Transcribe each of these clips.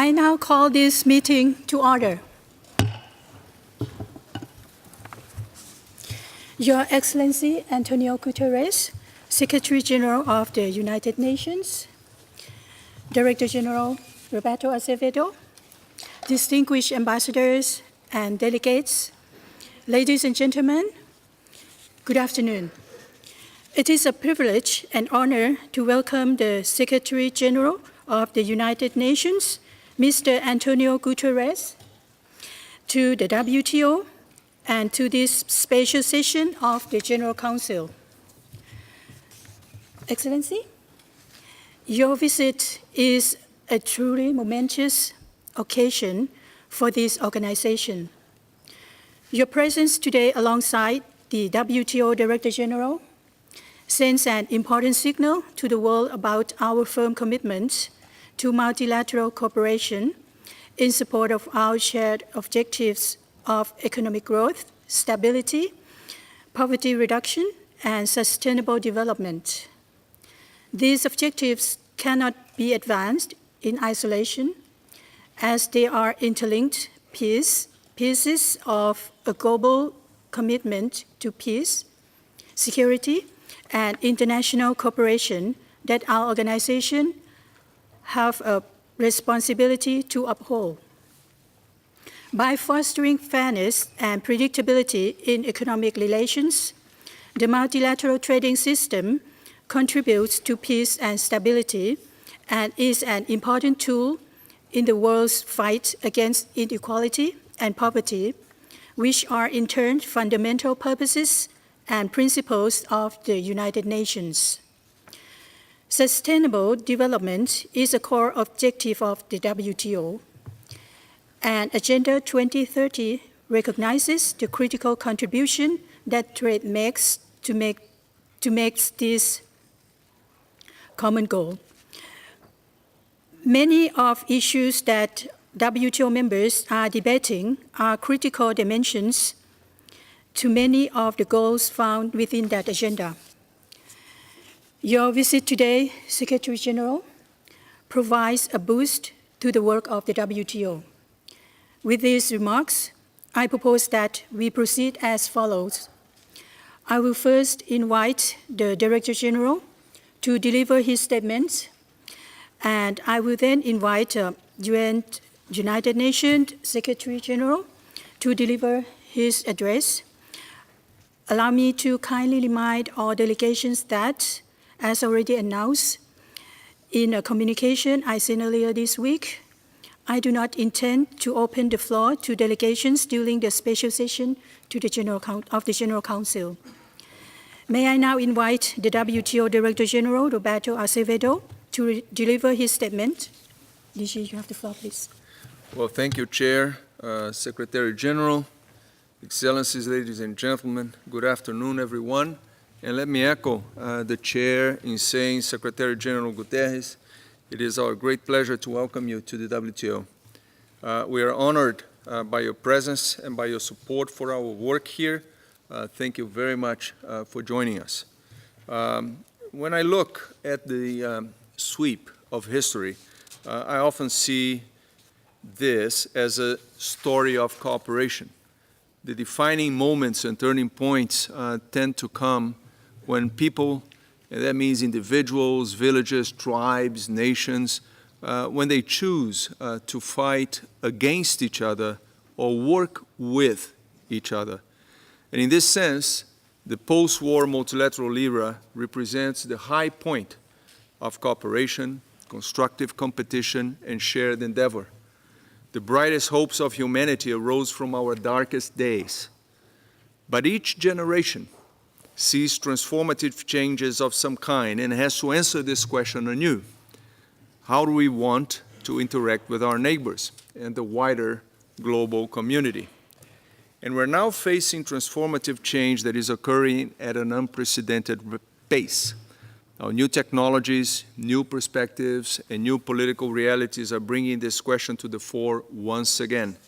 I now call this meeting to order. Your Excellency António Guterres, Secretary-General of the United Nations, Director-General Roberto Azevedo, distinguished ambassadors and delegates, ladies and gentlemen, good afternoon. It is a privilege and honor to welcome the Secretary-General of the United Nations, Mr. António Guterres, to the WTO and to this special session of the General Council. Excellency, your visit is a truly momentous occasion for this organization. Your presence today alongside the WTO Director-General sends an important signal to the world about our firm commitment to multilateral cooperation in support of our shared objectives of economic growth, stability, poverty reduction, and sustainable development. These objectives cannot be advanced in isolation, as they are interlinked pieces of a global commitment to peace, security, and international cooperation that our organization have a responsibility to uphold. By fostering fairness and predictability in economic relations, the multilateral trading system contributes to peace and stability and is an important tool in the world's fight against inequality and poverty, which are in turn fundamental purposes and principles of the United Nations. Sustainable development is a core objective of the WTO, and Agenda 2030 recognizes the critical contribution that trade makes to make this common goal. Many of issues that WTO members are debating are critical dimensions to many of the goals found within that agenda. Your visit today, Secretary-General, provides a boost to the work of the WTO. With these remarks, I propose that we proceed as follows. I will first invite the Director-General to deliver his statements, and I will then invite United Nations Secretary-General to deliver his address. Allow me to kindly remind all delegations that, as already announced in a communication I sent earlier this week, I do not intend to open the floor to delegations during the special session of the General Council. May I now invite the WTO Director-General, Roberto Azevedo, to deliver his statement. DG, you have the floor, please. Well, thank you, Chair, Secretary-General, Excellencies, ladies and gentlemen. Good afternoon, everyone. And let me echo the Chair in saying, Secretary-General Guterres, it is our great pleasure to welcome you to the WTO. We are honored by your presence and by your support for our work here. Thank you very much for joining us. When I look at the sweep of history, I often see this as a story of cooperation. The defining moments and turning points tend to come when people, and that means individuals, villages, tribes, nations, when they choose to fight against each other or work with each other. And in this sense, the post-war multilateral era represents the high point of cooperation, constructive competition, and shared endeavor. The brightest hopes of humanity arose from our darkest days. But each generation sees transformative changes of some kind and has to answer this question anew. How do we want to interact with our neighbors and the wider global community? And we're now facing transformative change that is occurring at an unprecedented pace. Now, new technologies, new perspectives, and new political realities are bringing this question to the fore once again.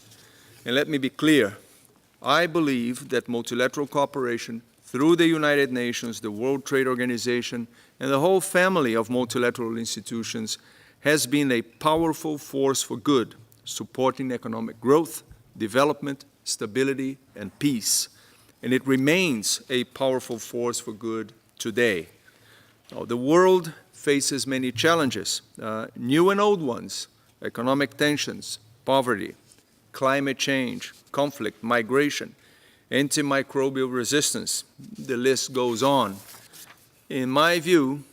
And let me be clear, I believe that multilateral cooperation through the United Nations, the World Trade Organization, and the whole family of multilateral institutions has been a powerful force for good, supporting economic growth, development, stability, and peace. And it remains a powerful force for good today. Now, the world faces many challenges, new and old ones: economic tensions, poverty, climate change, conflict, migration, antimicrobial resistance. The list goes on. In my view,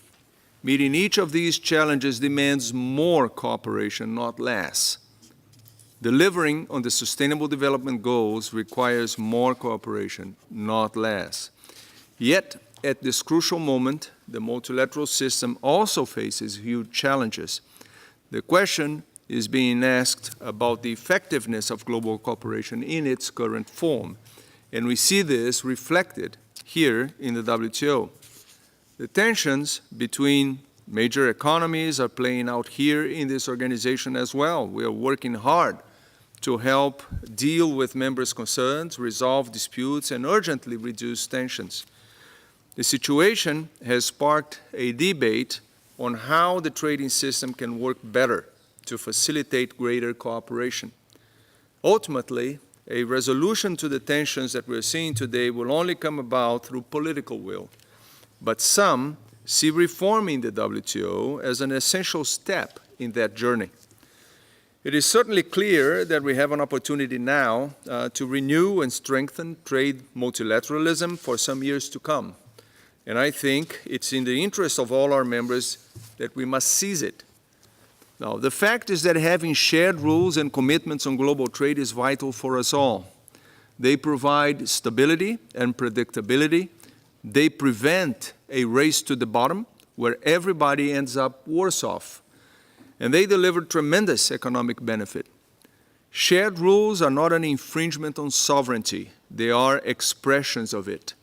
meeting each of these challenges demands more cooperation, not less. Delivering on the Sustainable Development Goals requires more cooperation, not less. Yet, at this crucial moment, the multilateral system also faces huge challenges. The question is being asked about the effectiveness of global cooperation in its current form, and we see this reflected here in the WTO. The tensions between major economies are playing out here in this organization as well. We are working hard to help deal with members' concerns, resolve disputes, and urgently reduce tensions. The situation has sparked a debate on how the trading system can work better to facilitate greater cooperation. Ultimately, a resolution to the tensions that we're seeing today will only come about through political will. But some see reforming the WTO as an essential step in that journey. It is certainly clear that we have an opportunity now to renew and strengthen trade multilateralism for some years to come. And I think it's in the interest of all our members that we must seize it. Now, the fact is that having shared rules and commitments on global trade is vital for us all. They provide stability and predictability. They prevent a race to the bottom where everybody ends up worse off. And they deliver tremendous economic benefit. Shared rules are not an infringement on sovereignty. They are expressions of it,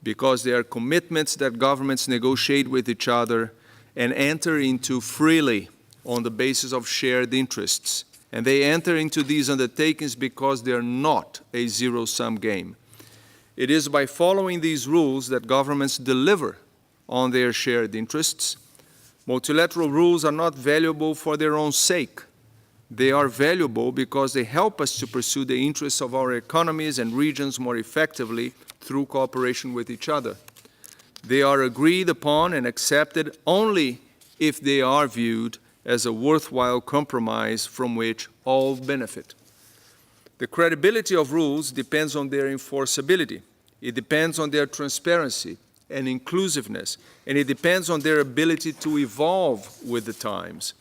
because they are commitments that governments negotiate with each other and enter into freely on the basis of shared interests. And they enter into these undertakings because they are not a zero-sum game. It is by following these rules that governments deliver on their shared interests. Multilateral rules are not valuable for their own sake. They are valuable because they help us to pursue the interests of our economies and regions more effectively through cooperation with each other. They are agreed upon and accepted only if they are viewed as a worthwhile compromise from which all benefit. The credibility of rules depends on their enforceability. It depends on their transparency and inclusiveness, and it depends on their ability to evolve with the times.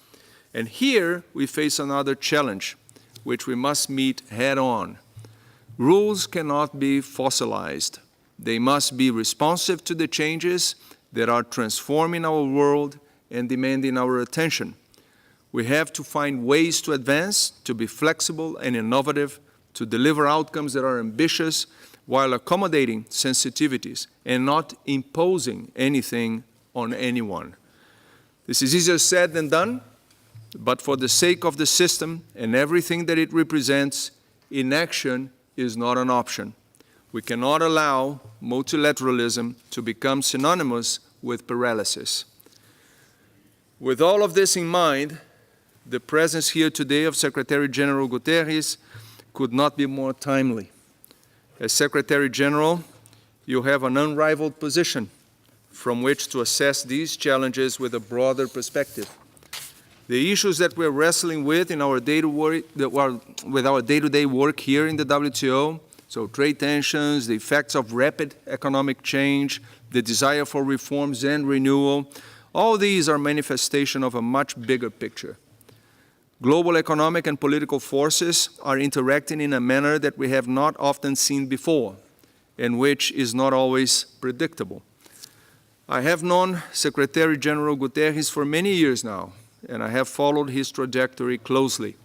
And here we face another challenge, which we must meet head-on. Rules cannot be fossilized. They must be responsive to the changes that are transforming our world and demanding our attention. We have to find ways to advance, to be flexible and innovative, to deliver outcomes that are ambitious, while accommodating sensitivities and not imposing anything on anyone. This is easier said than done, but for the sake of the system and everything that it represents, inaction is not an option. We cannot allow multilateralism to become synonymous with paralysis. With all of this in mind, the presence here today of Secretary-General Guterres could not be more timely. As Secretary-General, you have an unrivaled position from which to assess these challenges with a broader perspective. The issues that we're wrestling with in our day-to-day work here in the WTO, so trade tensions, the effects of rapid economic change, the desire for reforms and renewal, all these are manifestations of a much bigger picture. Global economic and political forces are interacting in a manner that we have not often seen before, and which is not always predictable. I have known Secretary-General Guterres for many years now, and I have followed his trajectory closely.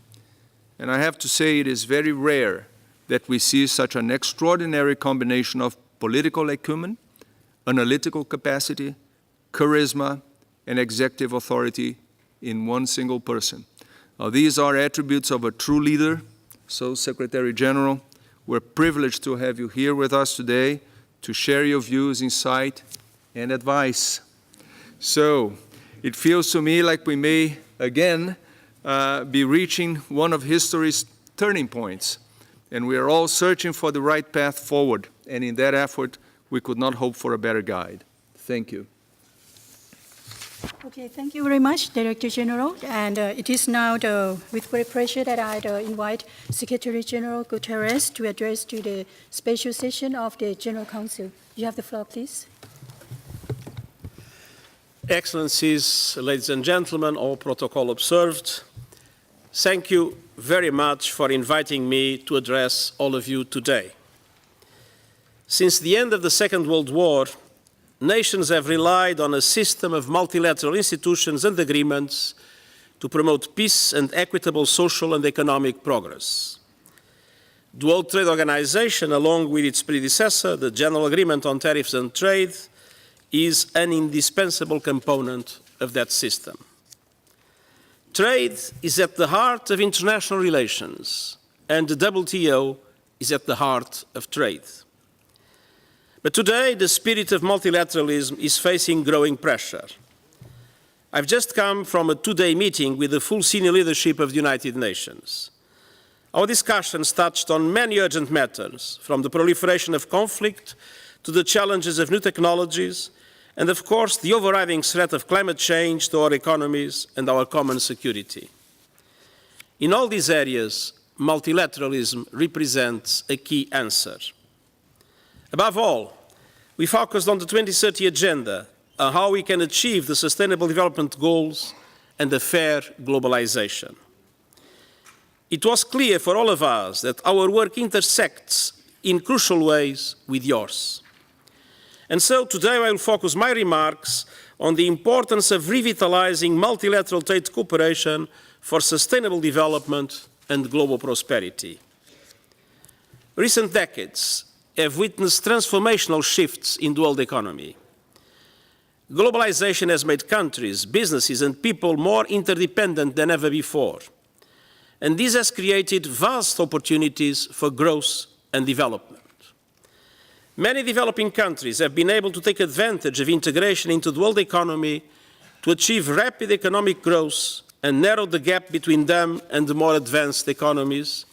And I have to say it is very rare that we see such an extraordinary combination of political acumen, analytical capacity, charisma, and executive authority in one single person. Now, these are attributes of a true leader. So, Secretary-General, we're privileged to have you here with us today to share your views, insight, and advice. So, it feels to me like we may again, be reaching one of history's turning points. And we are all searching for the right path forward. And in that effort, we could not hope for a better guide. Thank you. Okay, thank you very much, Director General. And it is now with great pleasure that I invite Secretary-General Guterres to address to the special session of the General Council. You have the floor, please. Excellencies, ladies and gentlemen, all protocol observed, thank you very much for inviting me to address all of you today. Since the end of the Second World War, nations have relied on a system of multilateral institutions and agreements to promote peace and equitable social and economic progress. The World Trade Organization, along with its predecessor, the General Agreement on Tariffs and Trade, is an indispensable component of that system. Trade is at the heart of international relations, and the WTO is at the heart of trade. But today, the spirit of multilateralism is facing growing pressure. I've just come from a two-day meeting with the full senior leadership of the United Nations. Our discussions touched on many urgent matters, from the proliferation of conflict to the challenges of new technologies, and of course, the overriding threat of climate change to our economies and our common security. In all these areas, multilateralism represents a key answer. Above all, we focused on the 2030 Agenda, on how we can achieve the Sustainable Development Goals and a fair globalization. It was clear for all of us that our work intersects in crucial ways with yours. And so today I will focus my remarks on the importance of revitalizing multilateral trade cooperation for sustainable development and global prosperity. Recent decades have witnessed transformational shifts in the world economy. Globalization has made countries, businesses, and people more interdependent than ever before. And this has created vast opportunities for growth and development. Many developing countries have been able to take advantage of integration into the world economy to achieve rapid economic growth and narrow the gap between them and the more advanced economies,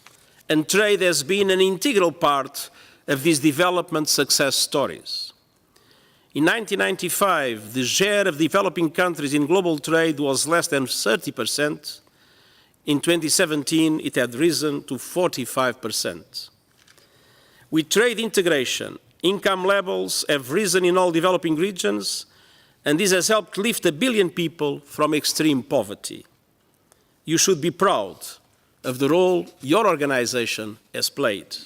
and trade has been an integral part of these development success stories. In 1995, the share of developing countries in global trade was less than 30%. In 2017, it had risen to 45%. With trade integration, income levels have risen in all developing regions, and this has helped lift 1 billion people from extreme poverty. You should be proud of the role your organization has played.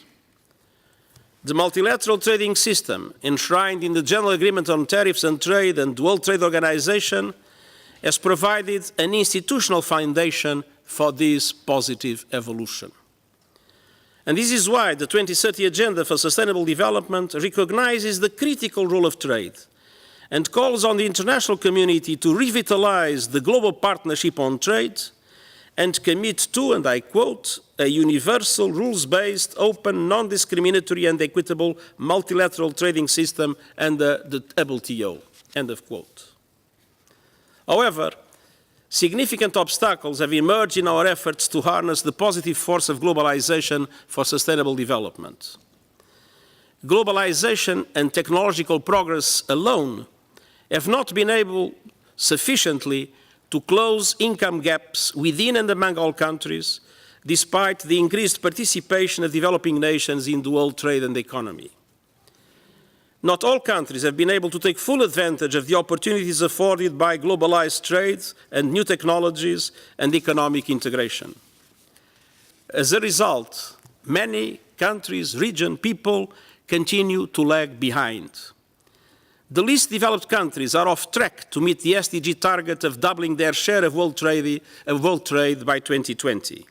The multilateral trading system, enshrined in the General Agreement on Tariffs and Trade and the World Trade Organization, has provided an institutional foundation for this positive evolution. And this is why the 2030 Agenda for Sustainable Development recognizes the critical role of trade and calls on the international community to revitalize the global partnership on trade and commit to, and I quote, a universal, rules-based, open, non-discriminatory and equitable multilateral trading system under the WTO, end of quote. However, significant obstacles have emerged in our efforts to harness the positive force of globalization for sustainable development. Globalization and technological progress alone have not been able sufficiently to close income gaps within and among all countries, despite the increased participation of developing nations in the world trade and economy. Not all countries have been able to take full advantage of the opportunities afforded by globalized trade and new technologies and economic integration. As a result, many countries, regions, people continue to lag behind. The least developed countries are off track to meet the SDG target of doubling their share of world trade by 2020.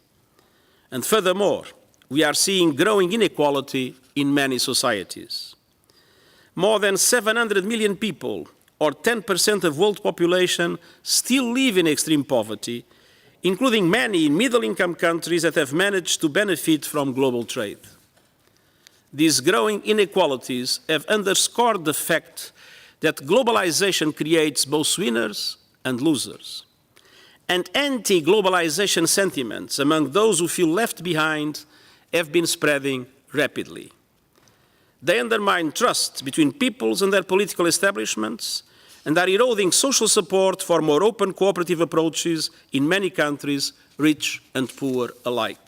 And furthermore, we are seeing growing inequality in many societies. More than 700 million people, or 10% of world population, still live in extreme poverty, including many in middle-income countries that have managed to benefit from global trade. These growing inequalities have underscored the fact that globalization creates both winners and losers. and anti-globalization sentiments among those who feel left behind have been spreading rapidly. They undermine trust between peoples and their political establishments and are eroding social support for more open cooperative approaches in many countries, rich and poor alike.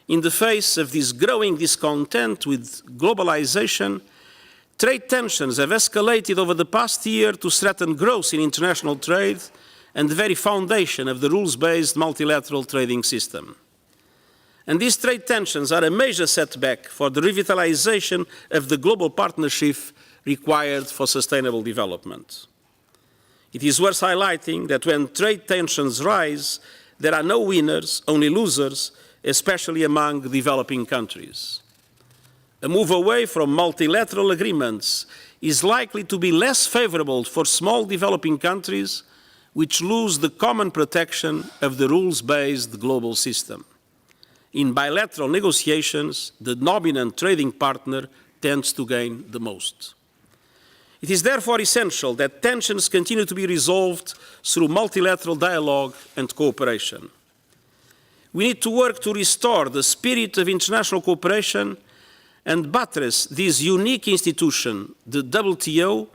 In the face of this growing discontent with globalization, trade tensions have escalated over the past year to threaten growth in international trade and the very foundation of the rules-based multilateral trading system. And these trade tensions are a major setback for the revitalization of the global partnership required for sustainable development. It is worth highlighting that when trade tensions rise, there are no winners, only losers, especially among developing countries. A move away from multilateral agreements is likely to be less favorable for small developing countries, which lose the common protection of the rules-based global system. In bilateral negotiations, the dominant trading partner tends to gain the most. It is therefore essential that tensions continue to be resolved through multilateral dialogue and cooperation. We need to work to restore the spirit of international cooperation and buttress this unique institution, the WTO,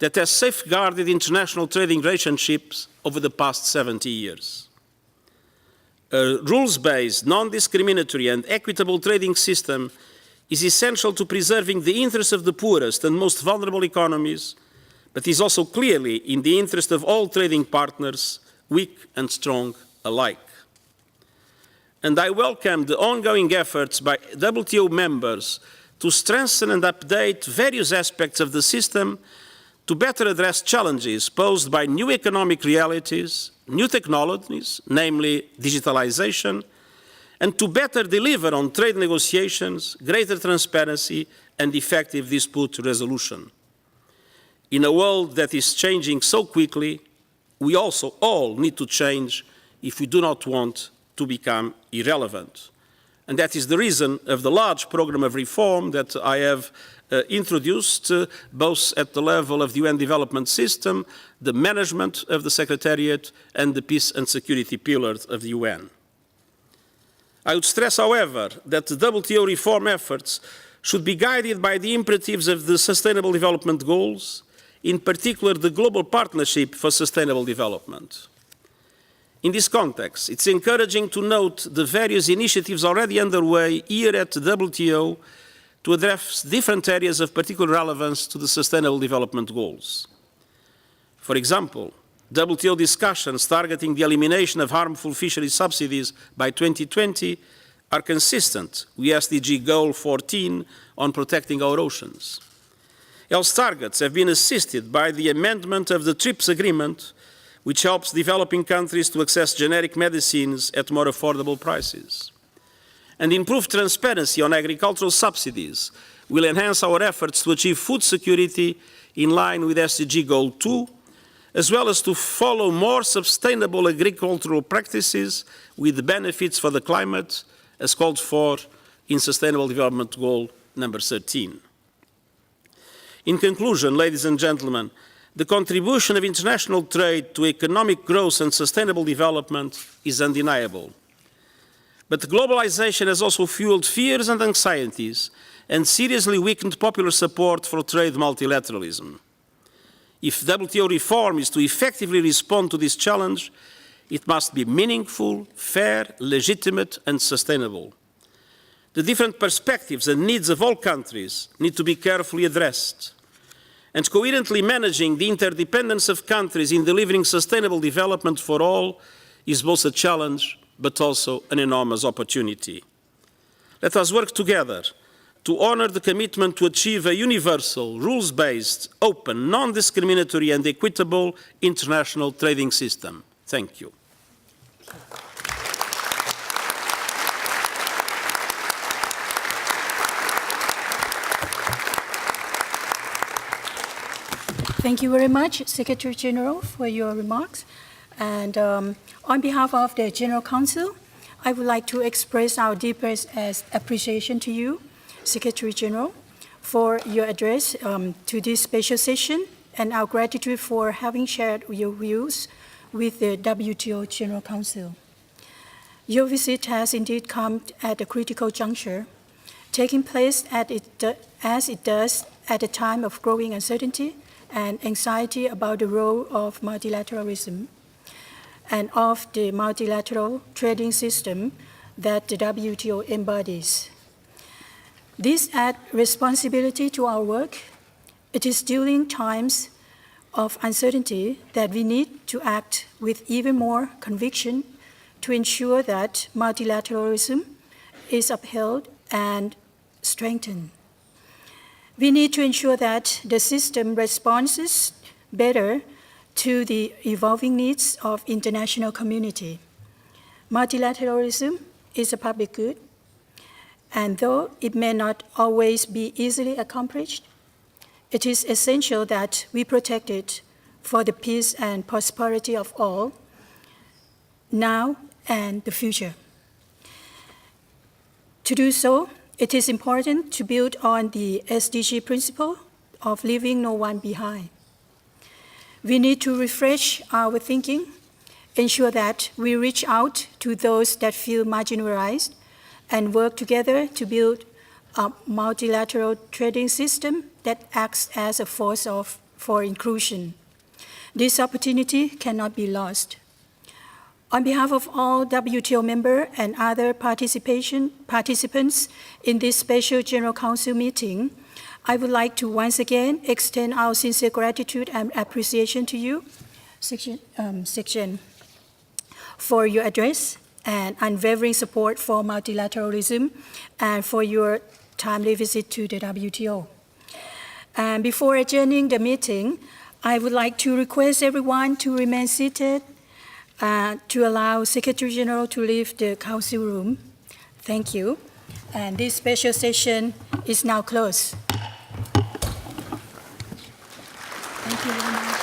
that has safeguarded international trading relationships over the past 70 years. A rules-based, non-discriminatory and equitable trading system is essential to preserving the interests of the poorest and most vulnerable economies, but is also clearly in the interest of all trading partners, weak and strong alike. And I welcome the ongoing efforts by WTO members to strengthen and update various aspects of the system to better address challenges posed by new economic realities, new technologies, namely digitalization, and to better deliver on trade negotiations, greater transparency, and effective dispute resolution. In a world that is changing so quickly, we also all need to change if we do not want to become irrelevant. And that is the reason of the large program of reform that I have introduced, both at the level of the UN Development System, the management of the Secretariat, and the peace and security pillars of the UN. I would stress, however, that the WTO reform efforts should be guided by the imperatives of the Sustainable Development Goals, in particular the Global Partnership for Sustainable Development. In this context, it's encouraging to note the various initiatives already underway here at the WTO to address different areas of particular relevance to the Sustainable Development Goals. For example, WTO discussions targeting the elimination of harmful fisheries subsidies by 2020 are consistent with SDG Goal 14 on protecting our oceans. Health targets have been assisted by the amendment of the TRIPS agreement, which helps developing countries to access generic medicines at more affordable prices. And improved transparency on agricultural subsidies will enhance our efforts to achieve food security in line with SDG Goal 2, as well as to follow more sustainable agricultural practices with benefits for the climate, as called for in Sustainable Development Goal number 13. In conclusion, ladies and gentlemen, the contribution of international trade to economic growth and sustainable development is undeniable. But globalization has also fueled fears and anxieties and seriously weakened popular support for trade multilateralism. If WTO reform is to effectively respond to this challenge, it must be meaningful, fair, legitimate, and sustainable. The different perspectives and needs of all countries need to be carefully addressed. And coherently managing the interdependence of countries in delivering sustainable development for all is both a challenge but also an enormous opportunity. Let us work together to honor the commitment to achieve a universal, rules-based, open, non-discriminatory and equitable international trading system. Thank you. Thank you very much, Secretary-General, for your remarks. And on behalf of the General Council, I would like to express our deepest appreciation to you, Secretary-General, for your address to this special session and our gratitude for having shared your views with the WTO General Council. Your visit has indeed come at a critical juncture, taking place as it does at a time of growing uncertainty and anxiety about the role of multilateralism and of the multilateral trading system that the WTO embodies. This adds responsibility to our work. It is during times of uncertainty that we need to act with even more conviction to ensure that multilateralism is upheld and strengthened. We need to ensure that the system responds better to the evolving needs of international community. Multilateralism is a public good, and though it may not always be easily accomplished, it is essential that we protect it for the peace and prosperity of all, now and the future. To do so, it is important to build on the SDG principle of leaving no one behind. We need to refresh our thinking, ensure that we reach out to those that feel marginalized, and work together to build a multilateral trading system that acts as a force for inclusion. This opportunity cannot be lost. On behalf of all WTO members and other participants in this special General Council meeting, I would like to once again extend our sincere gratitude and appreciation to you, Section, for your address and unwavering support for multilateralism and for your timely visit to the WTO. And before adjourning the meeting, I would like to request everyone to remain seated to allow Secretary-General to leave the Council room. Thank you. And this special session is now closed. Thank you very much.